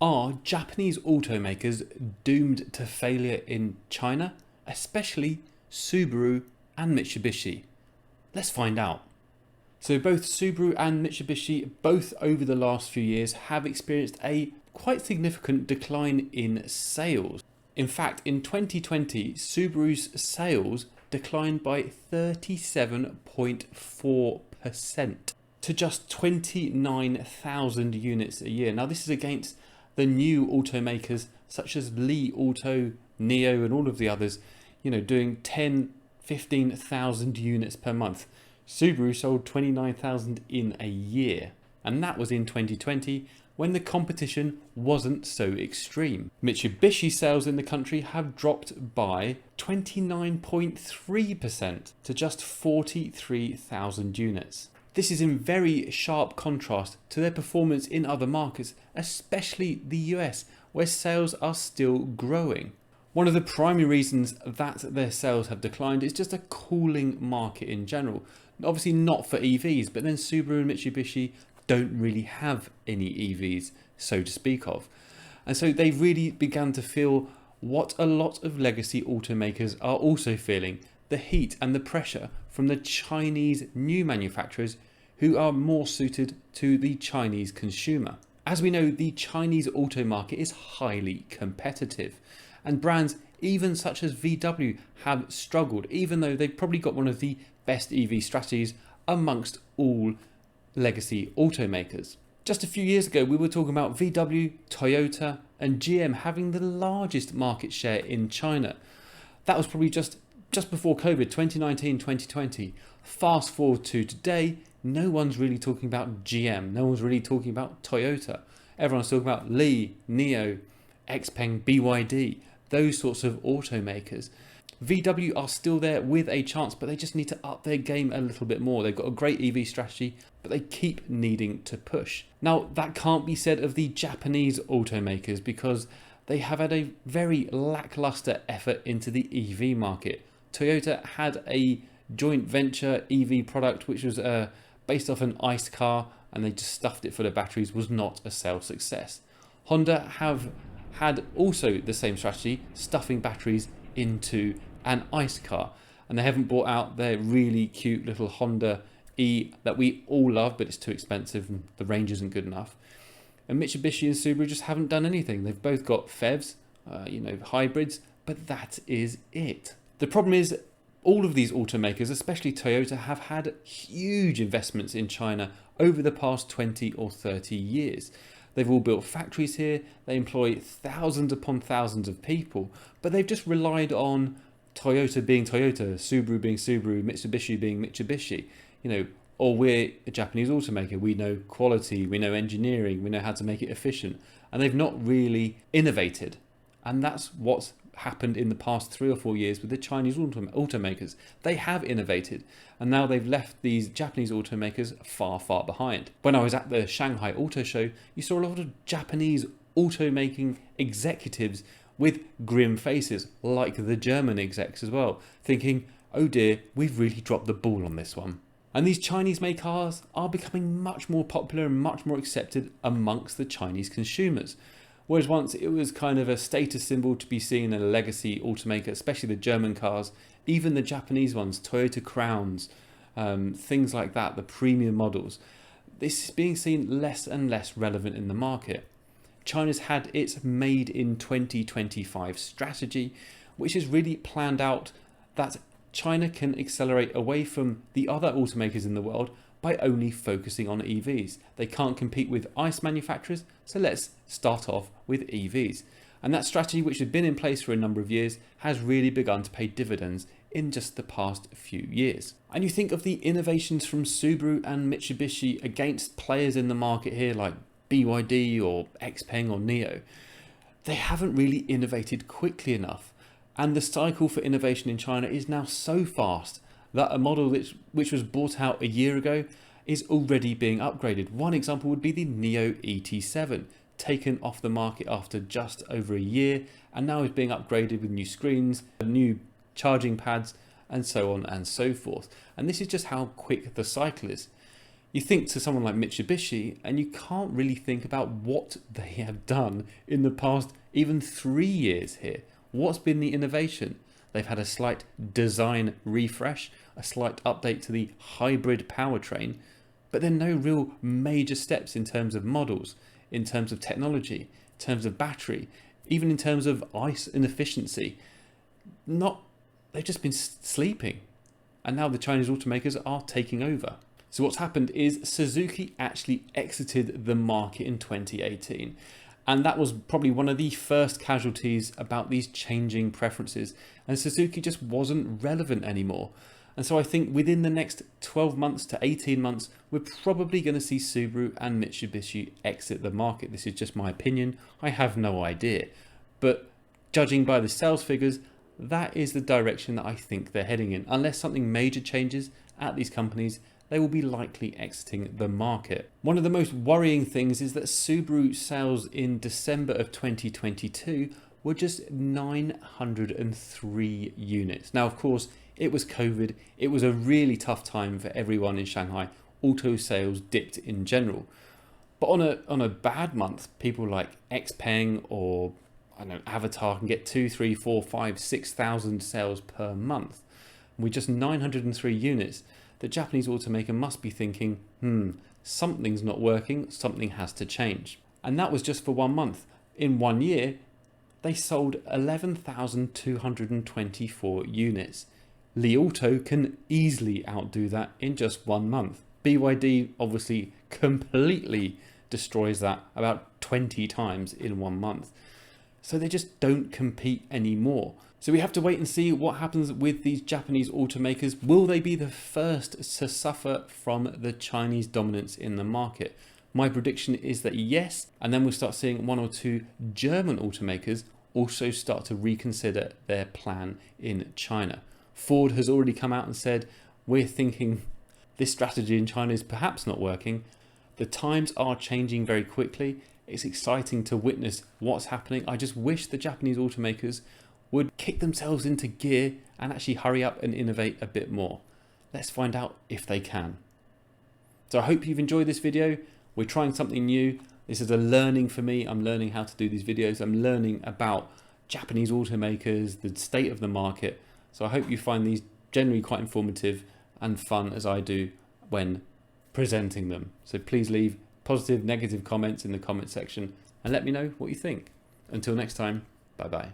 Are Japanese automakers doomed to failure in China, especially Subaru and Mitsubishi? Let's find out. So both Subaru and Mitsubishi, both over the last few years, have experienced a quite significant decline in sales. In fact, in 2020, Subaru's sales declined by 37.4% to just 29,000 units a year. Now this is against the new automakers such as Li Auto, NIO and all of the others, doing 10, 15,000 units per month. Subaru sold 29,000 in a year, and that was in 2020 when the competition wasn't so extreme. Mitsubishi sales in the country have dropped by 29.3% to just 43,000 units. This is in very sharp contrast to their performance in other markets, especially the US, where sales are still growing. One of the primary reasons that their sales have declined is just a cooling market in general. Obviously not for EVs, but then Subaru and Mitsubishi don't really have any EVs, so to speak of. And so they've really begun to feel what a lot of legacy automakers are also feeling, the heat and the pressure from the Chinese new manufacturers who are more suited to the Chinese consumer. As we know, the Chinese auto market is highly competitive, and brands even such as VW have struggled, even though they've probably got one of the best EV strategies amongst all legacy automakers. Just a few years ago, we were talking about VW, Toyota and GM having the largest market share in China. That was probably just before COVID, 2019, 2020. Fast forward to today, no one's really talking about GM. No one's really talking about Toyota. Everyone's talking about Li, NIO, XPeng, BYD, those sorts of automakers. VW are still there with a chance, but they just need to up their game a little bit more. They've got a great EV strategy, but they keep needing to push. Now, that can't be said of the Japanese automakers because they have had a very lackluster effort into the EV market. Toyota had a joint venture EV product which was based off an ICE car, and they just stuffed it full of batteries, was not a sales success. Honda have had also the same strategy, stuffing batteries into an ICE car, and they haven't brought out their really cute little Honda E that we all love, but it's too expensive and the range isn't good enough. And Mitsubishi and Subaru just haven't done anything. They've both got PHEVs, hybrids, but that is it. The problem is all of these automakers, especially Toyota, have had huge investments in China over the past 20 or 30 years. They've all built factories here, they employ thousands upon thousands of people, but they've just relied on Toyota being Toyota, Subaru being Subaru, Mitsubishi being Mitsubishi. Or we're a Japanese automaker, we know quality, we know engineering, we know how to make it efficient, and they've not really innovated. And that's what's happened in the past 3 or 4 years with the Chinese automakers. They have innovated, and now they've left these Japanese automakers far, far behind. When I was at the Shanghai Auto Show, you saw a lot of Japanese automaking executives with grim faces, like the German execs as well, thinking, oh dear, we've really dropped the ball on this one. And these Chinese made cars are becoming much more popular and much more accepted amongst the Chinese consumers. Whereas once it was kind of a status symbol to be seen in a legacy automaker, especially the German cars, even the Japanese ones, Toyota Crowns, things like that, the premium models, this is being seen less and less relevant in the market. China's had its Made in 2025 strategy, which has really planned out that China can accelerate away from the other automakers in the world by only focusing on EVs. They can't compete with ICE manufacturers, so let's start off with EVs. And that strategy, which had been in place for a number of years, has really begun to pay dividends in just the past few years. And you think of the innovations from Subaru and Mitsubishi against players in the market here like BYD or XPeng or NIO. They haven't really innovated quickly enough. And the cycle for innovation in China is now so fast that a model which was brought out a year ago is already being upgraded. One example would be the NIO ET7, taken off the market after just over a year, and now is being upgraded with new screens, new charging pads, and so on and so forth. And this is just how quick the cycle is. You think to someone like Mitsubishi and you can't really think about what they have done in the past even 3 years here. What's been the innovation? They've had a slight design refresh, a slight update to the hybrid powertrain, but then no real major steps in terms of models, in terms of technology, in terms of battery, even in terms of ICE and efficiency. They've just been sleeping. And now the Chinese automakers are taking over. So what's happened is Suzuki actually exited the market in 2018. And that was probably one of the first casualties about these changing preferences. And Suzuki just wasn't relevant anymore. And so I think within the next 12 months to 18 months, we're probably going to see Subaru and Mitsubishi exit the market. This is just my opinion. I have no idea. But judging by the sales figures, that is the direction that I think they're heading in. Unless something major changes at these companies, they will be likely exiting the market. One of the most worrying things is that Subaru sales in December of 2022 were just 903 units. Now, of course, it was COVID. It was a really tough time for everyone in Shanghai. Auto sales dipped in general. But on a bad month, people like XPeng or I don't know, Avatar can get 2, 3, 4, 5, 6,000 sales per month. With just 903 units, the Japanese automaker must be thinking, something's not working, something has to change. And that was just for 1 month. In 1 year, they sold 11,224 units. Li Auto can easily outdo that in just 1 month. BYD obviously completely destroys that about 20 times in 1 month. So they just don't compete anymore. So we have to wait and see what happens with these Japanese automakers. Will they be the first to suffer from the Chinese dominance in the market? My prediction is that yes, and then we'll start seeing 1 or 2 German automakers also start to reconsider their plan in China. Ford has already come out and said, we're thinking this strategy in China is perhaps not working. The times are changing very quickly. It's exciting to witness what's happening. I just wish the Japanese automakers would kick themselves into gear and actually hurry up and innovate a bit more. Let's find out if they can. So I hope you've enjoyed this video. We're trying something new. This is a learning for me. I'm learning how to do these videos. I'm learning about Japanese automakers, the state of the market. So I hope you find these generally quite informative and fun as I do when presenting them. So please leave positive, negative comments in the comment section and let me know what you think. Until next time, bye bye.